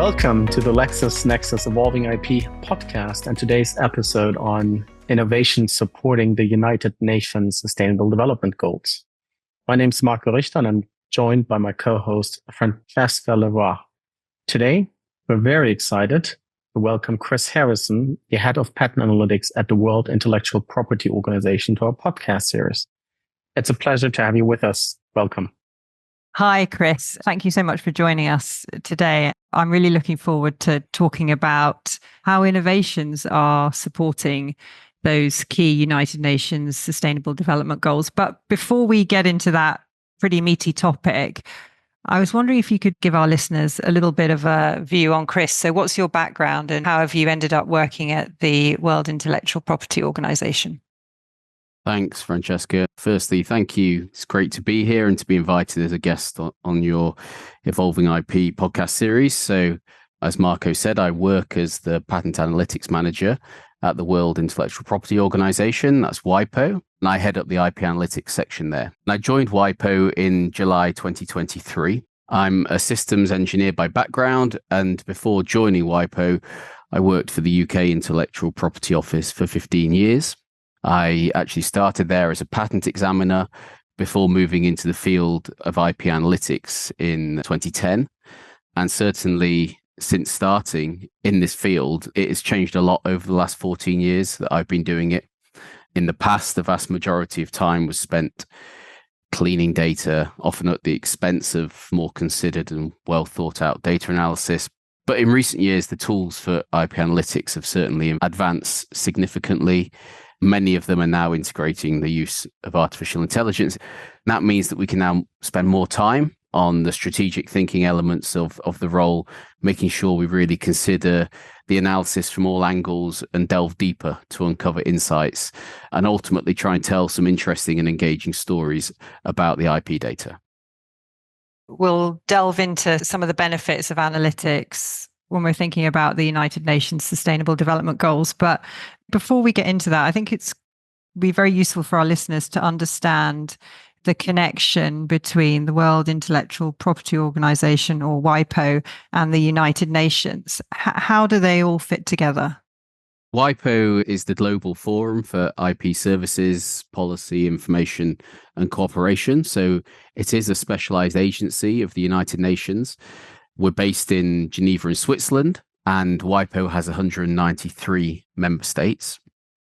Welcome to the LexisNexis Evolving IP podcast and today's episode on innovation supporting the United Nations Sustainable Development Goals. My name is Marco Richter and I'm joined by my co-host Francesca Leroy. Today, we're very excited to welcome Chris Harrison, the head of patent analytics at the World Intellectual Property Organization, to our podcast series. It's a pleasure to have you with us. Welcome. Hi, Chris. Thank you so much for joining us today. I'm really looking forward to talking about how innovations are supporting those key United Nations Sustainable Development Goals. But before we get into that pretty meaty topic, I was wondering if you could give our listeners a little bit of a view on Chris. So what's your background and how have you ended up working at the World Intellectual Property Organization? Thanks, Francesca. Firstly, thank you. It's great to be here and to be invited as a guest on your Evolving IP podcast series. So, as Marco said, I work as the Patent Analytics Manager at the World Intellectual Property Organization. That's WIPO. And I head up the IP Analytics section there. And I joined WIPO in July 2023. I'm a systems engineer by background. And before joining WIPO, I worked for the UK Intellectual Property Office for 15 years. I actually started there as a patent examiner before moving into the field of IP analytics in 2010. And certainly since starting in this field, it has changed a lot over the last 14 years that I've been doing it. In the past, the vast majority of time was spent cleaning data, often at the expense of more considered and well thought out data analysis. But in recent years, the tools for IP analytics have certainly advanced significantly. Many of them are now integrating the use of artificial intelligence. That means that we can now spend more time on the strategic thinking elements of the role, making sure we really consider the analysis from all angles and delve deeper to uncover insights and ultimately try and tell some interesting and engaging stories about the IP data. We'll delve into some of the benefits of analytics when we're thinking about the United Nations Sustainable Development Goals. But before we get into that, I think it's be very useful for our listeners to understand the connection between the World Intellectual Property Organization, or WIPO, and the United Nations. How do they all fit together? WIPO is the global forum for IP services, policy, information, and cooperation. So it is a specialized agency of the United Nations. We're based in Geneva in Switzerland, and WIPO has 193 member states.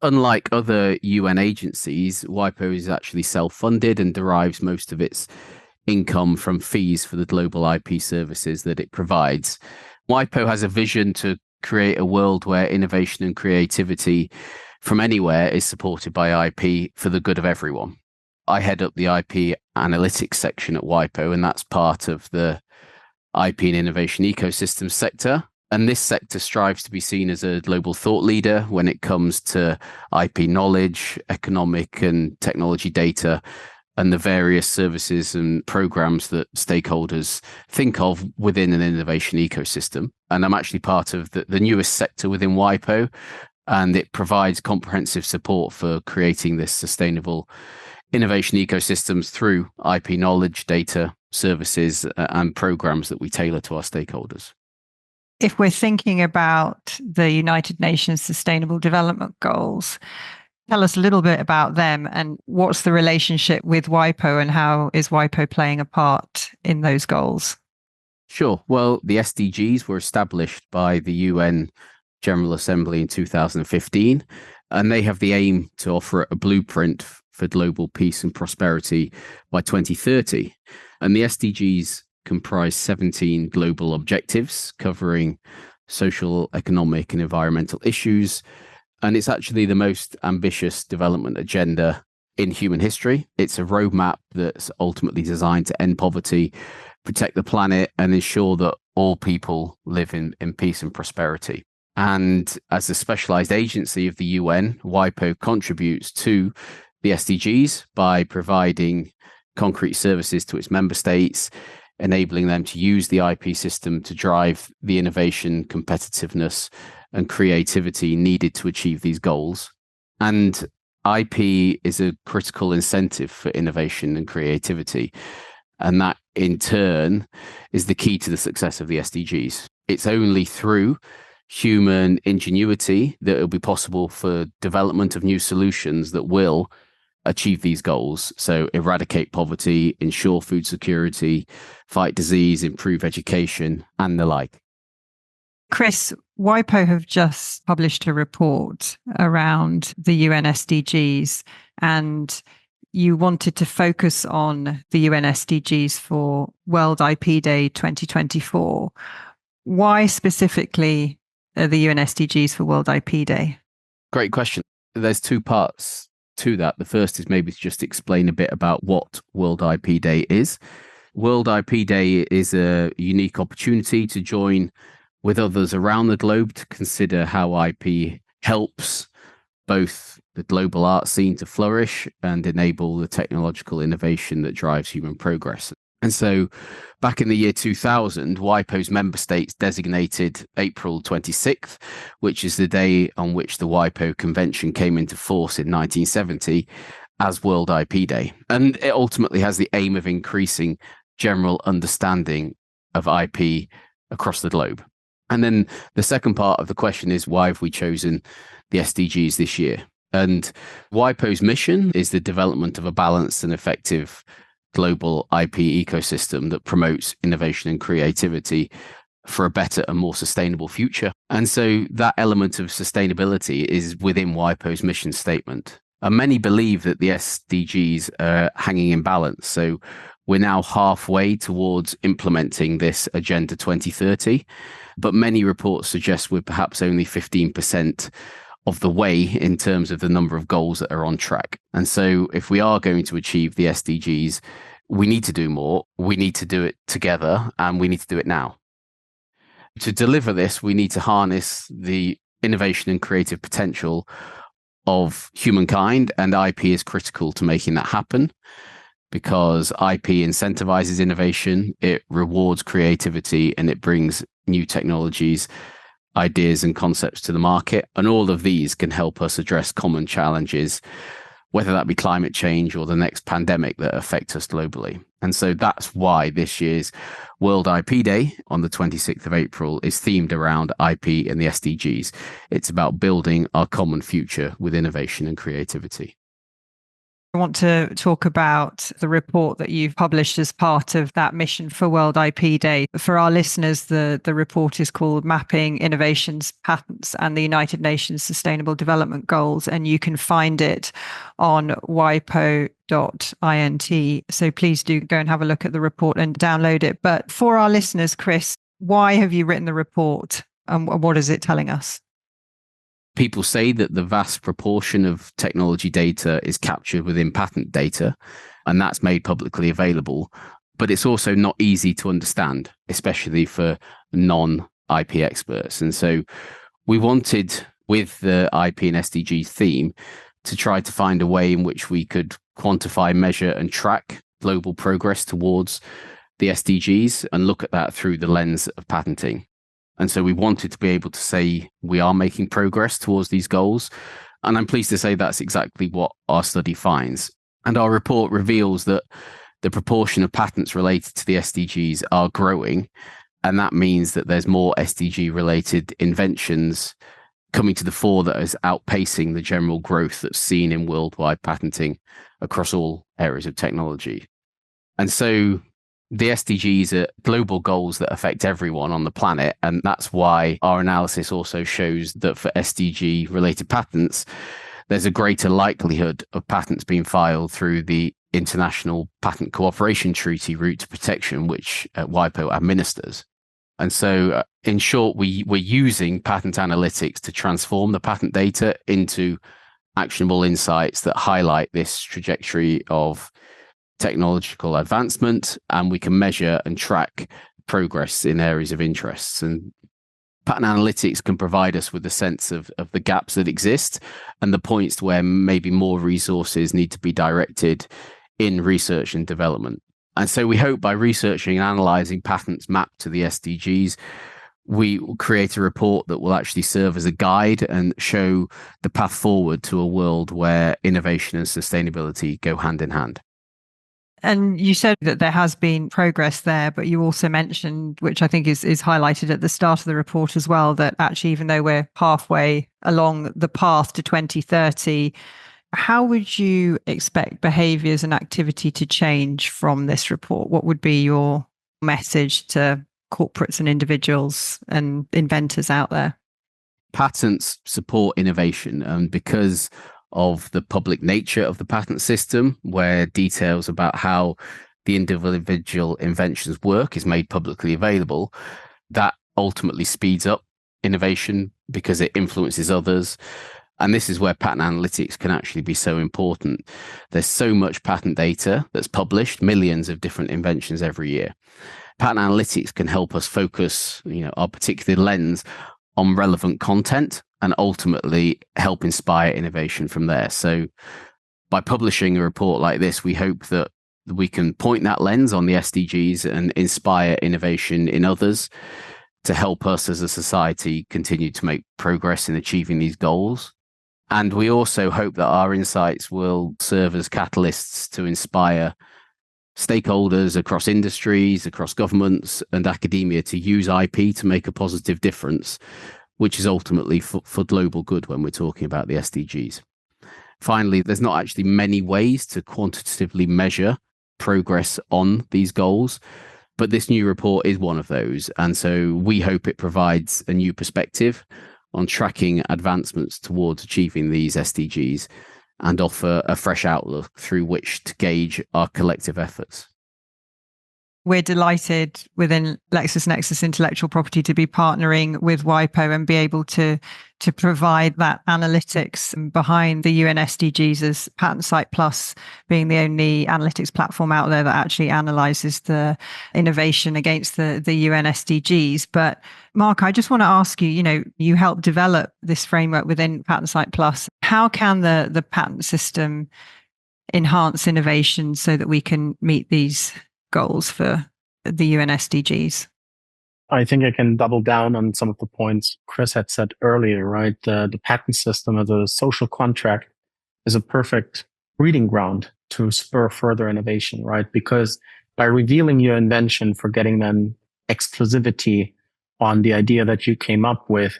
Unlike other UN agencies, WIPO is actually self-funded and derives most of its income from fees for the global IP services that it provides. WIPO has a vision to create a world where innovation and creativity from anywhere is supported by IP for the good of everyone. I head up the IP analytics section at WIPO, and that's part of the IP and innovation ecosystem sector. And this sector strives to be seen as a global thought leader when it comes to IP knowledge, economic and technology data, and the various services and programs that stakeholders think of within an innovation ecosystem. And I'm actually part of the newest sector within WIPO, and it provides comprehensive support for creating this sustainable innovation ecosystems through IP knowledge, data, services, and programs that we tailor to our stakeholders. If we're thinking about the United Nations Sustainable Development Goals, tell us a little bit about them and what's the relationship with WIPO and how is WIPO playing a part in those goals? Sure. Well, the SDGs were established by the UN General Assembly in 2015, and they have the aim to offer a blueprint for global peace and prosperity by 2030. And the SDGs comprise 17 global objectives covering social, economic, and environmental issues. And it's actually the most ambitious development agenda in human history. It's a roadmap that's ultimately designed to end poverty, protect the planet, and ensure that all people live in peace and prosperity. And as a specialized agency of the UN, WIPO contributes to the SDGs by providing concrete services to its member states, enabling them to use the IP system to drive the innovation, competitiveness, and creativity needed to achieve these goals. And IP is a critical incentive for innovation and creativity. And that, in turn, is the key to the success of the SDGs. It's only through human ingenuity that it'll be possible for development of new solutions that will achieve these goals. So eradicate poverty, ensure food security, fight disease, improve education, and the like. Chris, WIPO have just published a report around the UN SDGs, and you wanted to focus on the UN SDGs for World IP Day 2024. Why specifically the UN SDGs for World IP Day? Great question. There's two parts to that. The first is maybe to just explain a bit about what World IP Day is. World IP Day is a unique opportunity to join with others around the globe to consider how IP helps both the global art scene to flourish and enable the technological innovation that drives human progress. And so back in the year 2000, WIPO's member states designated April 26th, which is the day on which the WIPO Convention came into force in 1970, as World IP Day. And it ultimately has the aim of increasing general understanding of IP across the globe. And then the second part of the question is, why have we chosen the SDGs this year? And WIPO's mission is the development of a balanced and effective global IP ecosystem that promotes innovation and creativity for a better and more sustainable future. And so that element of sustainability is within WIPO's mission statement. And many believe that the SDGs are hanging in balance. So we're now halfway towards implementing this Agenda 2030, but many reports suggest we're perhaps only 15% of the way in terms of the number of goals that are on track. And so if we are going to achieve the SDGs, we need to do more, we need to do it together, and we need to do it now. To deliver this, we need to harness the innovation and creative potential of humankind, and IP is critical to making that happen, because IP incentivizes innovation, it rewards creativity, and it brings new technologies, ideas, and concepts to the market. And all of these can help us address common challenges, whether that be climate change or the next pandemic that affect us globally. And so that's why this year's World IP Day on the 26th of April is themed around IP and the SDGs. It's about building our common future with innovation and creativity. I want to talk about the report that you've published as part of that mission for World IP Day. For our listeners, the report is called Mapping Innovations, Patents and the United Nations Sustainable Development Goals, and you can find it on wipo.int. So please do go and have a look at the report and download it. But for our listeners, Chris, why have you written the report and what is it telling us? People say that the vast proportion of technology data is captured within patent data, and that's made publicly available. But it's also not easy to understand, especially for non-IP experts. And so we wanted, with the IP and SDG theme, to try to find a way in which we could quantify, measure, and track global progress towards the SDGs and look at that through the lens of patenting. And so we wanted to be able to say we are making progress towards these goals. And I'm pleased to say that's exactly what our study finds. And our report reveals that the proportion of patents related to the SDGs are growing. And that means that there's more SDG related inventions coming to the fore that is outpacing the general growth that's seen in worldwide patenting across all areas of technology. And so the SDGs are global goals that affect everyone on the planet. And that's why our analysis also shows that for SDG related patents, there's a greater likelihood of patents being filed through the International Patent Cooperation Treaty route to protection, which WIPO administers. And so in short, we're using patent analytics to transform the patent data into actionable insights that highlight this trajectory of technological advancement, and we can measure and track progress in areas of interest. And patent analytics can provide us with a sense of the gaps that exist and the points where maybe more resources need to be directed in research and development. And so we hope by researching and analyzing patents mapped to the SDGs, we will create a report that will actually serve as a guide and show the path forward to a world where innovation and sustainability go hand in hand. And you said that there has been progress there, but you also mentioned, which I think is highlighted at the start of the report as well, that actually, even though we're halfway along the path to 2030, how would you expect behaviours and activity to change from this report? What would be your message to corporates and individuals and inventors out there? Patents support innovation, and because of the public nature of the patent system, where details about how the individual inventions work is made publicly available, that ultimately speeds up innovation because it influences others. And this is where patent analytics can actually be so important. There's so much patent data that's published, millions of different inventions every year. Patent analytics can help us focus, our particular lens on relevant content and ultimately help inspire innovation from there. So by publishing a report like this, we hope that we can point that lens on the SDGs and inspire innovation in others to help us as a society continue to make progress in achieving these goals. And we also hope that our insights will serve as catalysts to inspire stakeholders across industries, across governments and academia to use IP to make a positive difference, which is ultimately for global good when we're talking about the SDGs. Finally, there's not actually many ways to quantitatively measure progress on these goals, but this new report is one of those. And so we hope it provides a new perspective on tracking advancements towards achieving these SDGs and offer a fresh outlook through which to gauge our collective efforts. We're delighted within LexisNexis Intellectual Property to be partnering with WIPO and be able to provide that analytics behind the UN SDGs, as Patent Site Plus being the only analytics platform out there that actually analyzes the innovation against the UN SDGs. But Mark, I just want to ask you, you helped develop this framework within Patent Site Plus. How can the patent system enhance innovation so that we can meet these goals for the UN SDGs? I think I can double down on some of the points Chris had said earlier, right? The patent system as a social contract is a perfect breeding ground to spur further innovation, right? Because by revealing your invention for getting then exclusivity on the idea that you came up with,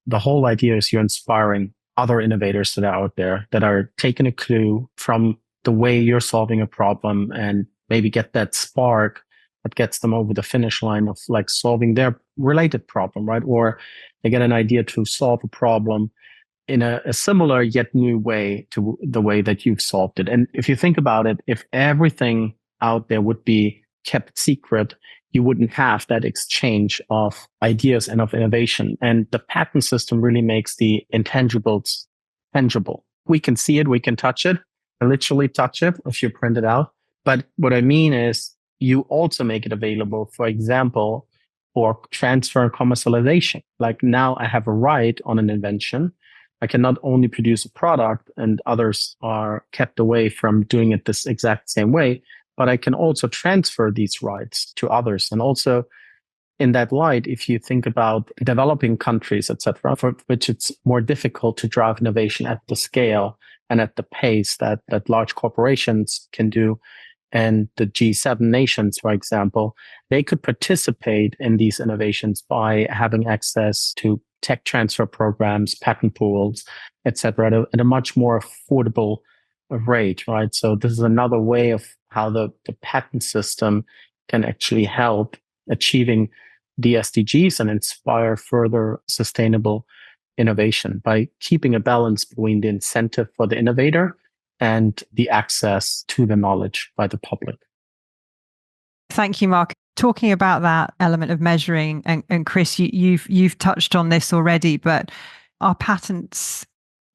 the whole idea is you're inspiring other innovators that are out there that are taking a clue from the way you're solving a problem and maybe get that spark that gets them over the finish line of like solving their related problem, right? Or they get an idea to solve a problem in a similar yet new way to the way that you've solved it. And if you think about it, if everything out there would be kept secret, you wouldn't have that exchange of ideas and of innovation. And the patent system really makes the intangibles tangible. We can see it, we can touch it, literally touch it if you print it out. But what I mean is you also make it available, for example, for transfer and commercialization. Like now I have a right on an invention. I can not only produce a product and others are kept away from doing it this exact same way, but I can also transfer these rights to others. And also in that light, if you think about developing countries, etc., for which it's more difficult to drive innovation at the scale and at the pace that large corporations can do, and the G7 nations, for example, they could participate in these innovations by having access to tech transfer programs, patent pools, etc., at a much more affordable rate, right? So this is another way of how the patent system can actually help achieving the SDGs and inspire further sustainable innovation by keeping a balance between the incentive for the innovator and the access to the knowledge by the public. Thank you, Mark. Talking about that element of measuring, and Chris, you've touched on this already, but are patents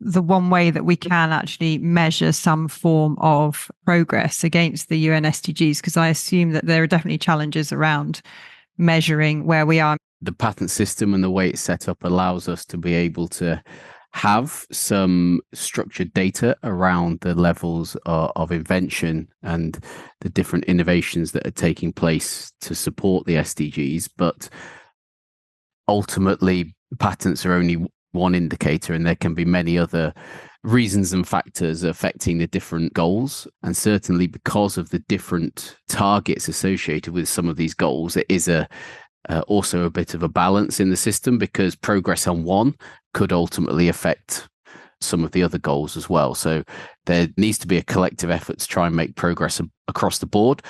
the one way that we can actually measure some form of progress against the UN SDGs? Because I assume that there are definitely challenges around measuring where we are. The patent system and the way it's set up allows us to be able to have some structured data around the levels of invention and the different innovations that are taking place to support the SDGs. But ultimately, patents are only one indicator, and there can be many other reasons and factors affecting the different goals. And certainly because of the different targets associated with some of these goals, it is also a bit of a balance in the system, because progress on one could ultimately affect some of the other goals as well. So there needs to be a collective effort to try and make progress across the board.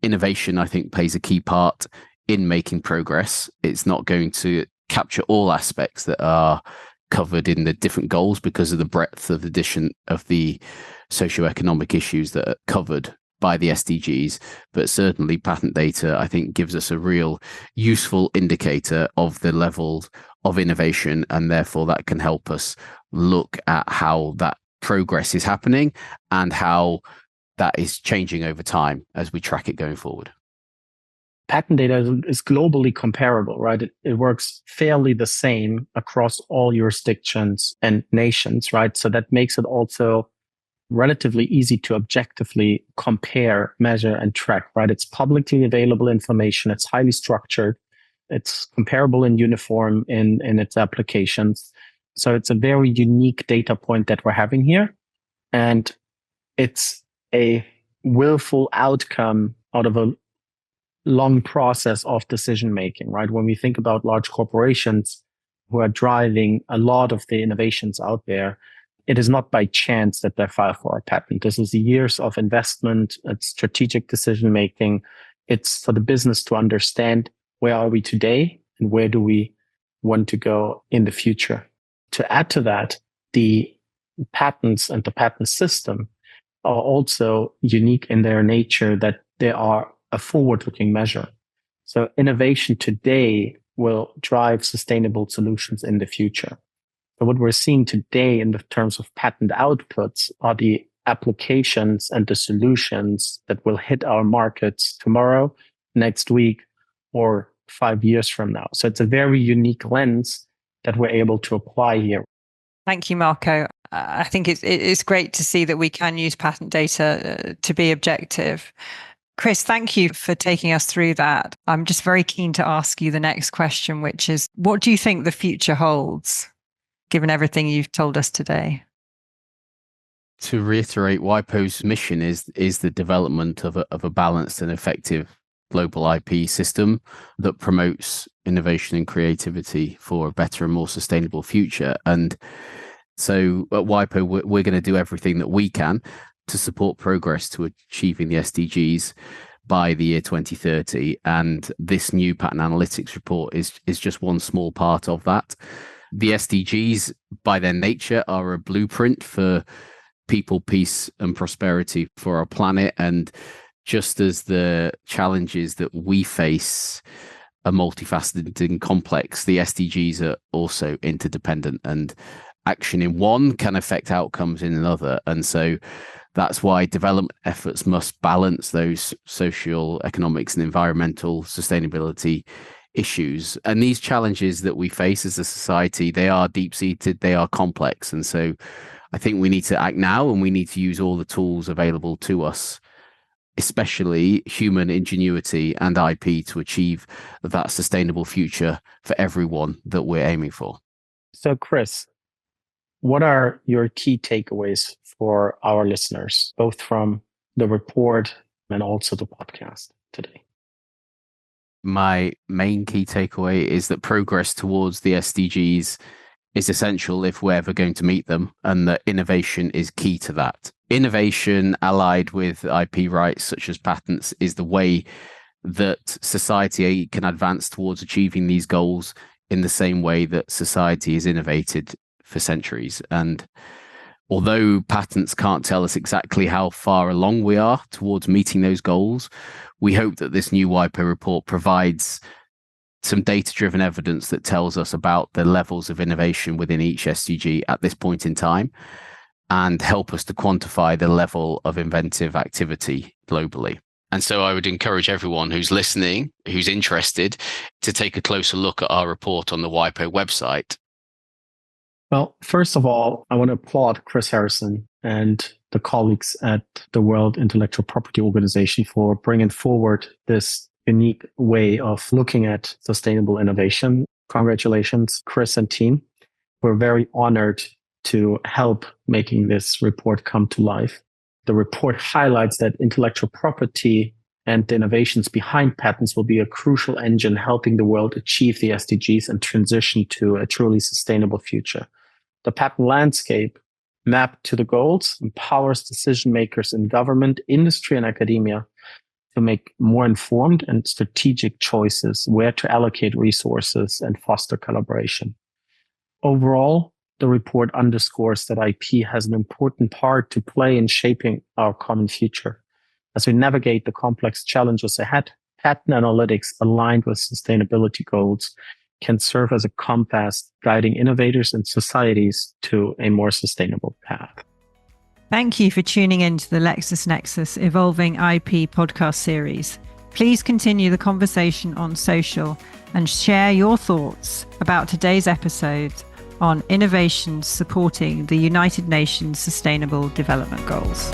Innovation, I think, plays a key part in making progress. It's not going to capture all aspects that are covered in the different goals because of the breadth of the socioeconomic issues that are covered by the SDGs. But certainly patent data, I think, gives us a real useful indicator of the level of innovation, and therefore that can help us look at how that progress is happening and how that is changing over time as we track it going forward. Patent data is globally comparable, right? It works fairly the same across all jurisdictions and nations, right? So that makes it also relatively easy to objectively compare, measure, and track, right? It's publicly available information. It's highly structured. It's comparable and uniform in its applications. So it's a very unique data point that we're having here. And it's a willful outcome out of a long process of decision making, right? When we think about large corporations who are driving a lot of the innovations out there, it is not by chance that they file for a patent. This is years of investment. It's strategic decision making. It's for the business to understand where are we today and where do we want to go in the future. To add to that, the patents and the patent system are also unique in their nature, that they are a forward-looking measure. So innovation today will drive sustainable solutions in the future. So what we're seeing today in the terms of patent outputs are the applications and the solutions that will hit our markets tomorrow, next week, or 5 years from now. So it's a very unique lens that we're able to apply here. Thank you, Marco. I think it's great to see that we can use patent data to be objective. Chris, thank you for taking us through that. I'm just very keen to ask you the next question, which is, what do you think the future holds, given everything you've told us today? To reiterate, WIPO's mission is the development of a balanced and effective global IP system that promotes innovation and creativity for a better and more sustainable future. And so at WIPO, we're going to do everything that we can to support progress to achieving the SDGs by the year 2030. And this new patent analytics report is just one small part of that. The SDGs, by their nature, are a blueprint for people, peace, and prosperity for our planet. And just as the challenges that we face are multifaceted and complex, the SDGs are also interdependent, and action in one can affect outcomes in another. And so that's why development efforts must balance those social, economics, and environmental sustainability issues. And these challenges that we face as a society, they are deep-seated, they are complex. And so I think we need to act now, and we need to use all the tools available to us, especially human ingenuity and IP, to achieve that sustainable future for everyone that we're aiming for. So, Chris, what are your key takeaways for our listeners, both from the report and also the podcast today? My main key takeaway is that progress towards the SDGs is essential if we're ever going to meet them, and that innovation is key to that. Innovation allied with IP rights, such as patents, is the way that society can advance towards achieving these goals in the same way that society has innovated for centuries. And although patents can't tell us exactly how far along we are towards meeting those goals, we hope that this new WIPO report provides some data-driven evidence that tells us about the levels of innovation within each SDG at this point in time, and help us to quantify the level of inventive activity globally. And so I would encourage everyone who's listening, who's interested, to take a closer look at our report on the WIPO website. Well, first of all, I want to applaud Chris Harrison and the colleagues at the World Intellectual Property Organization for bringing forward this unique way of looking at sustainable innovation. Congratulations, Chris and team. We're very honored to help making this report come to life. The report highlights that intellectual property and the innovations behind patents will be a crucial engine helping the world achieve the SDGs and transition to a truly sustainable future. The patent landscape, mapped to the goals, empowers decision makers in government, industry, and academia to make more informed and strategic choices where to allocate resources and foster collaboration. Overall, the report underscores that IP has an important part to play in shaping our common future. As we navigate the complex challenges ahead, patent analytics aligned with sustainability goals can serve as a compass guiding innovators and societies to a more sustainable path. Thank you for tuning in to the LexisNexis Evolving IP podcast series. Please continue the conversation on social and share your thoughts about today's episode on innovations supporting the United Nations Sustainable Development Goals.